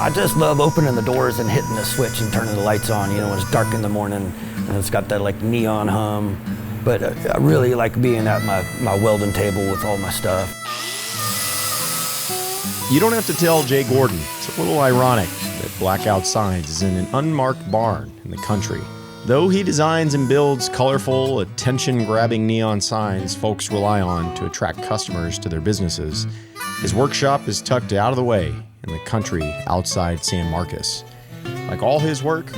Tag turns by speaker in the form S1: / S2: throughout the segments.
S1: I just love opening the doors and hitting the switch and turning the lights on, when it's dark in the morning and it's got that like neon hum. But I really like being at my welding table with all my stuff.
S2: You don't have to tell Jay Gordon. It's a little ironic that Blackout Signs is in an unmarked barn in the country. Though he designs and builds colorful, attention-grabbing neon signs folks rely on to attract customers to their businesses, his workshop is tucked out of the way in the country outside San Marcos. Like all his work,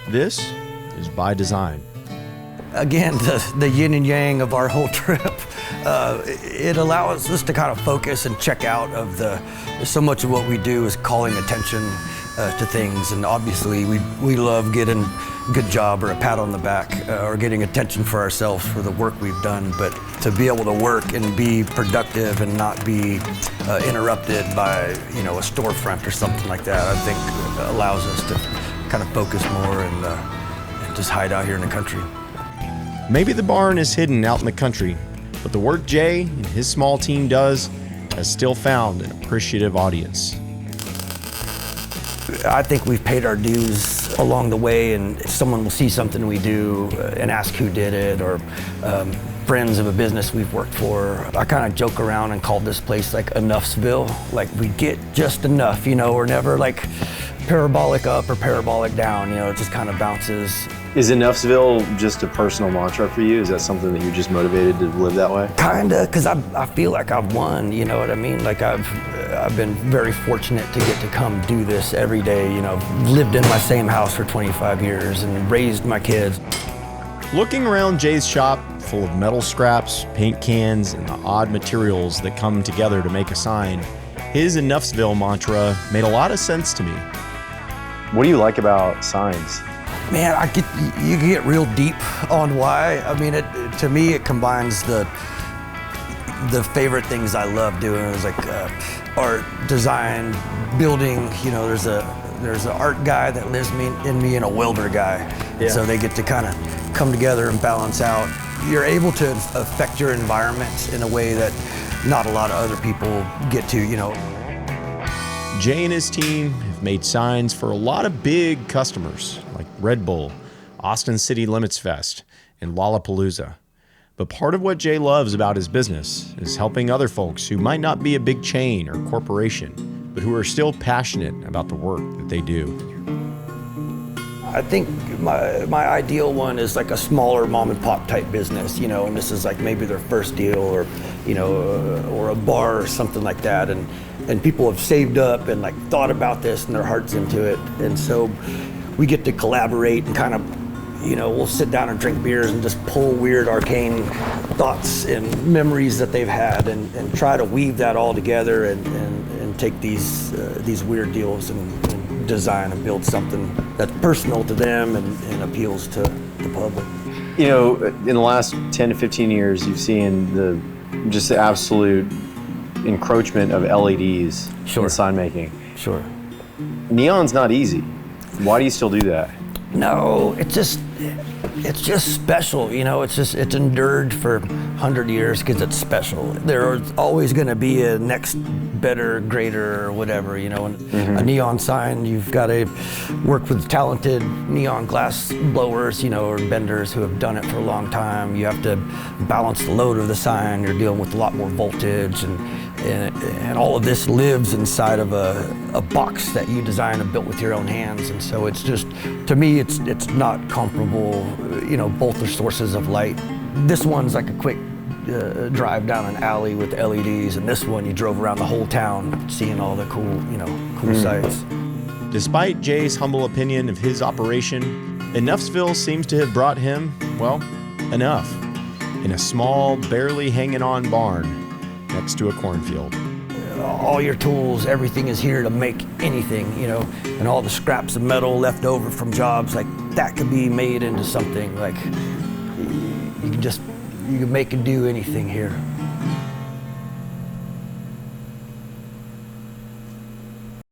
S2: this is by design.
S1: Again, the yin and yang of our whole trip, it allows us to kind of focus and check out of so much of what we do is calling attention to things, and obviously we love getting a good job or a pat on the back or getting attention for ourselves for the work we've done, but to be able to work and be productive and not be interrupted by a storefront or something like that, I think allows us to kind of focus more and just hide out here in the country.
S2: Maybe the barn is hidden out in the country, but the work Jay and his small team does has still found an appreciative audience.
S1: I think we've paid our dues along the way, and if someone will see something we do and ask who did it, or friends of a business we've worked for. I kind of joke around and call this place like Enoughsville. Like we get just enough, we're never like parabolic up or parabolic down, it just kind of bounces.
S3: Is Enoughsville just a personal mantra for you? Is that something that you're just motivated to live that way?
S1: Kinda, because I feel like I've won, you know what I mean? Like I've been very fortunate to get to come do this every day, lived in my same house for 25 years and raised my kids.
S2: Looking around Jay's shop, full of metal scraps, paint cans, and the odd materials that come together to make a sign, his Enoughsville mantra made a lot of sense to me.
S3: What do you like about signs?
S1: Man, you get real deep on why. I mean, to me, it combines the favorite things I love doing. Is like art, design, building. There's an art guy that lives in me and a welder guy.
S3: Yeah.
S1: So they get to kind of come together and balance out. You're able to affect your environment in a way that not a lot of other people get to.
S2: Jay and his team have made signs for a lot of big customers like Red Bull, Austin City Limits Fest, and Lollapalooza. But part of what Jay loves about his business is helping other folks who might not be a big chain or corporation, but who are still passionate about the work that they do.
S1: I think my ideal one is like a smaller mom and pop type business, and this is like maybe their first deal, or or a bar or something like that, and people have saved up and like thought about this and their heart's into it, and so we get to collaborate and kind of, we'll sit down and drink beers and just pull weird arcane thoughts and memories that they've had, and try to weave that all together and take these weird deals and design and build something that's personal to them and appeals to the public.
S3: In the last 10 to 15 years, you've seen the absolute encroachment of LEDs in sign making.
S1: Sure.
S3: Neon's not easy. Why do you still do that?
S1: No, it's just special, it's endured for 100 years because it's special. There's always going to be a next better, greater, or whatever, A neon sign, you've got to work with talented neon glass blowers, or benders who have done it for a long time. You have to balance the load of the sign. You're dealing with a lot more voltage, and all of this lives inside of a box that you designed and built with your own hands. And so it's just, to me, it's not comparable. Both are sources of light. This one's like a quick drive down an alley with LEDs, and this one you drove around the whole town seeing all the cool sights.
S2: Despite Jay's humble opinion of his operation, Enoughsville seems to have brought him, enough, in a small, barely hanging on barn next to a cornfield.
S1: All your tools, everything is here to make anything, and all the scraps of metal left over from jobs, like that could be made into something. Like you can make and do anything here.